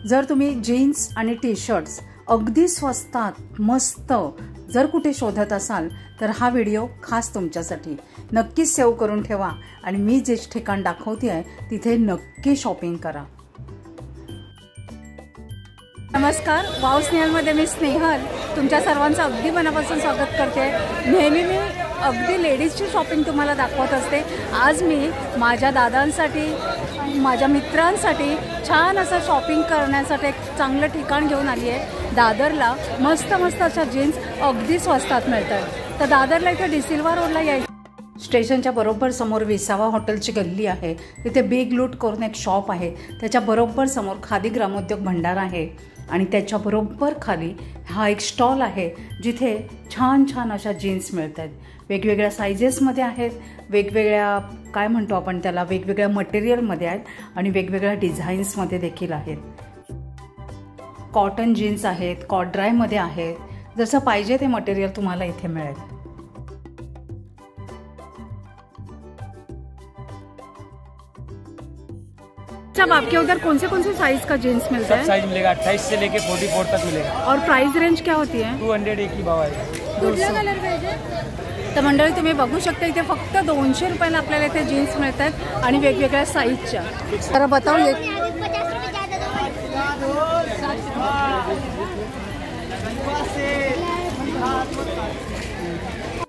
जर तुम्ही जीन्स आणि टी शर्ट्स अगदी स्वस्तात मस्त जर कुठे शोधत असाल तर हा व्हिडिओ खास तुमच्यासाठी नक्कीच सेव्ह करून ठेवा आणि मी जे ठिकाण दाखवते आहे तिथे नक्की शॉपिंग करा। नमस्कार, वाव स्नेहलमध्ये मी स्नेहल तुमच्या सर्वांचं अगदी मनापासून स्वागत करते। नेहमी मी अगदी लेडीजची शॉपिंग तुम्हाला दाखवत असते। आज मी माझ्या दादांसाठी माझ्या मित्रांसाठी छान असं शॉपिंग करण्यासाठी एक चांगलं ठिकाण घेऊन आली आहे। दादरला मस्त मस्त अशा जीन्स अगदी स्वस्तात मिळतात। तर दादरला इथे डिसिल्वा रोडला यायचं, स्टेशनच्या बरोबर समोर विसावा हॉटेलची गल्ली आहे, तिथे बिग लूट करून एक शॉप आहे, त्याच्या बरोबर समोर खादी ग्रामोद्योग भंडार आहे आणि त्याच्या बरोबर खाली हा एक स्टॉल आहे जिथे छान छान अशा जीन्स मिळतात। वेगवेगळ्या साइजेसमध्ये आहेत, वेगवेगळ्या काय म्हणतो आपण त्याला वेगवेगळ्या मटेरियलमध्ये आहेत आणि वेगवेगळ्या डिझाईन्समध्ये देखील आहेत। कॉटन जीन्स आहेत, कॉट ड्रायमध्ये आहेत, जसं पाहिजे ते मटेरियल तुम्हाला इथे मिळेल। जब आपके उधर कौन से साइज का जीन्स मिलता है? सब साइज मिलेगा, 28 से लेके 44 तक मिलेगा। और प्राइस रेंज क्या होती है? 200 एक ही भाव आहे। कुठला कलर पाहिजे? तर मंडळी तुम्ही बघू शकता इथे फक्त 200 रुपयाला आपल्याला इथे जीन्स मिळतात आणि वेगवेगळ्या साइजच्या। तर बताओ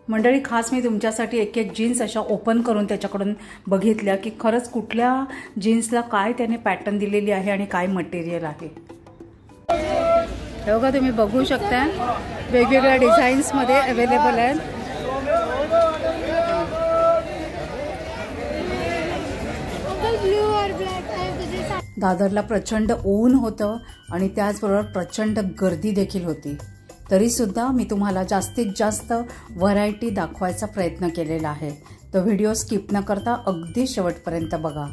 मंडळी, खास मी तुमच्यासाठी एक एक जीन्स अशा ओपन करून त्याच्याकडून बघितल्या की खरंच कुठल्या जीन्सला काय त्याने पॅटर्न दिलेली आहे आणि काय मटेरियल आहे। हे बघा तुम्ही बघू शकता वेगवेगळ्या डिझाईन्समध्ये अवेलेबल आहेत। दादरला प्रचंड ऊन होतं आणि त्याचबरोबर प्रचंड गर्दी देखील होती, तरीसुद्धा मी तुम्हाला जास्तीत जास्त व्हरायटी दाखवायचा प्रयत्न केलेला आहे। तो व्हिडिओ स्किप न करता अगदी शेवटपर्यंत बघा।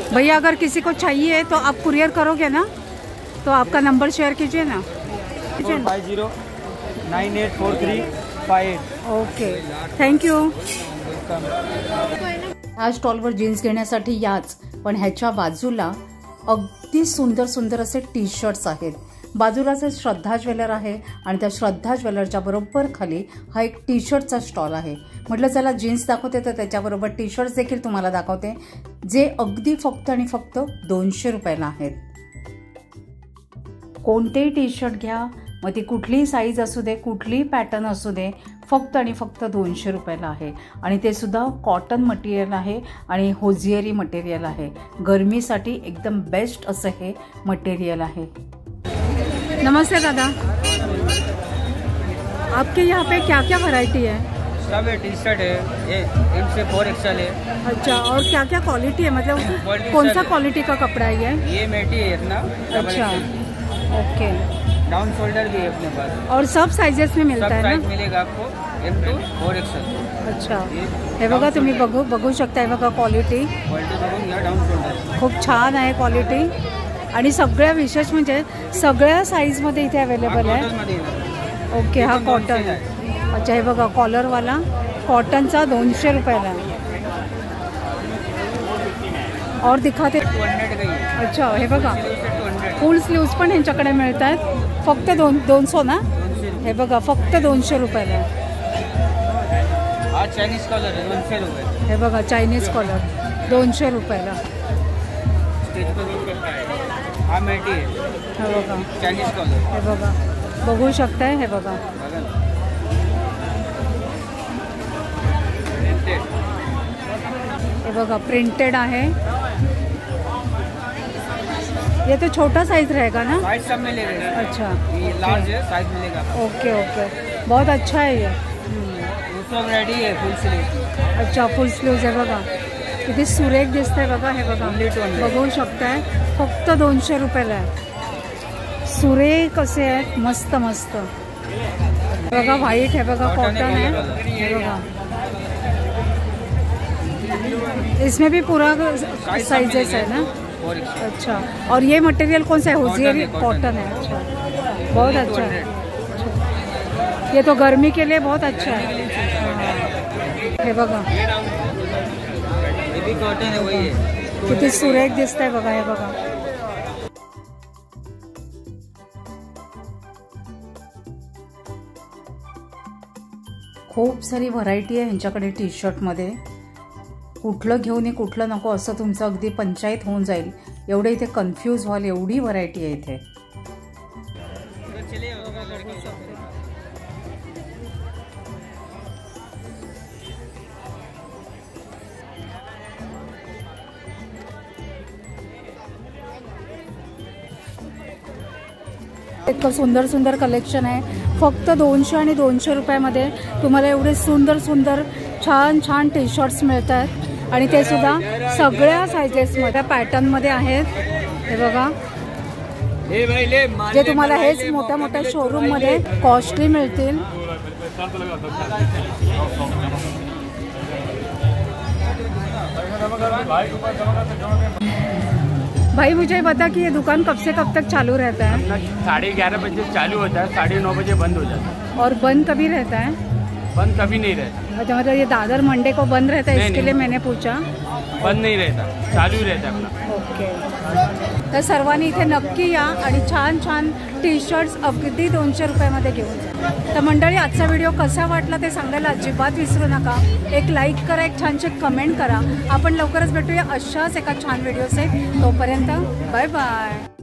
भैया अगर किसी को चाहिए तो आप कुरियर करोगे ना? तो आपका नंबर शेयर कीजिए ना। 50984358। Okay, thank you. ह्या स्टॉलवर जीन्स घेण्यासाठी याच, पण ह्याच्या बाजूला अगदी सुंदर सुंदर असे टी शर्ट्स आहेत। बाजूलाच श्रद्धा ज्वेलर आहे आणि त्या श्रद्धा ज्वेलरच्या बरोबर खाली हा एक टी शर्टचा स्टॉल आहे। म्हटलं चला जीन्स दाखवते तर त्याच्याबरोबर टी शर्ट्स देखील तुम्हाला दाखवते, जे अगदी फक्त आणि फक्त 200 रुपयाला आहेत। कोणतेही टी शर्ट घ्या, मग ती कुठलीही साईज असू दे, कुठलीही पॅटर्न असू दे, फक्त आणि फक्त 200 रुपयाला आहे आणि ते सुद्धा कॉटन मटेरियल आहे आणि होजियरी मटेरियल आहे। गरमीसाठी एकदम बेस्ट असं हे मटेरियल आहे। नमस्ते दादा, आपके यहाँ पे क्या क्या वैरायटी है? सब है, टी शर्ट है, ये 1 से 4 XL है। अच्छा, और क्या क्या क्वालिटी है, मतलब कौन सा क्वालिटी का कपड़ा है ये मेटी है इतना। अच्छा, ओके। डाउन शोल्डर भी है अपने पास और सब साइजेस में मिलता है ना? साइज मिलेगा आपको, M to 4 XL। अच्छा, हे बघा तुम्ही बघू शकता, हे बघा क्वालिटी बघून घ्या। डाउन शोल्डर खूप छान आहे क्वालिटी आणि सगळ्या विशेष म्हणजे सगळ्या साईजमध्ये इथे अवेलेबल आहे। ओके, हा कॉटन आहे। अच्छा, हे बघा कॉलरवाला कॉटनचा 200 रुपयाला और दिखाते। अच्छा, हे बघा फुल स्लीव्स पण ह्यांच्याकडे मिळतात, फक्त 200 ना? हे बघा फक्त 200 रुपयाला। हा चायनीज कॉलर आहे 200 रुपये। हे बघा चायनीज कॉलर 200 रुपयाला। हा मेटी आहे, हे बघा चायनीज कॉलर। हे बघा बघू शकताय, हे बघा हे बघा प्रिंटेड आहे। ये तो छोटा साइज रहेगा ना? साइज सब मिलेगा। अच्छा, ये लार्ज है, साइज मिलेगा। ओके ओके, बहुत अच्छा है ये। सब रेडी है, फुल स्लीव। अच्छा, फुल स्लीव्स आहे बघा, किती सुरेख दिसतंय बघा। हे बघा बघू शकताय, फक्त 200 रुपयाला आहे। सुरेख असे आहेत, मस्त मस्त बघा। व्हाईट आहे बघा, कॉटन आहे, हे बघा इसमें भी पूरा साइजेस है ना? 4XL। अच्छा, और ये मटेरियल कौन सा है? होजियरी Cotton है, कॉटन है। अच्छा, बहुत अच्छा है। ये तो गर्मी के लिए बहुत अच्छा है। हे बघा ये भी कॉटन है, वही है। किती सुरेख दिसतंय बघा, हे बघा। खूप सारी व्हरायटी आहे ह्यांच्याकडे टी शर्टमध्ये। कुठलं घेऊन कुठलं नको असं तुमचं अगदी पंचायत होऊन जाईल, एवढे इथे कन्फ्यूज व्हाल, एवढी व्हरायटी आहे इथे। इतकं सुंदर सुंदर कलेक्शन आहे। फक्त 200 आणि 200 रुपयामध्ये तुम्हाला एवढे सुंदर सुंदर छान छान टी शर्ट्स मिळतात आणि ते सुद्धा सगळ्या सायझेसमध्ये पॅटर्नमध्ये आहेत। हे बघा, जे तुम्हाला हेच मोठ्या मोठ्या शोरूममध्ये कॉस्टली मिळतील। भाई मुझे बता कि ये दुकान कब से कब तक चालू रहता है? 11:30 बजे चालू होता है, 9:30 बजे बंद हो जाता है। और बंद कभी रहता है? बंद कभी नहीं रहता। अच्छा, मतलब ये दादर मंडे को बंद रहता है, इसके लिए मैंने पूछा। बंद नहीं रहता, चालू ही रहता है अपना। ओके, तर सर्वांनी इथे नक्की या आणि छान छान टी शर्ट्स अगदी 200 रुपयामध्ये घेऊन जा। तर मंडळी, आजचा व्हिडिओ कसा वाटला ते सांगायला अजिबात विसरू नका। एक लाईक करा, एक छानशी कमेंट करा। आपण लवकरच भेटूया अशाच एका छान व्हिडिओचे। तोपर्यंत बाय बाय।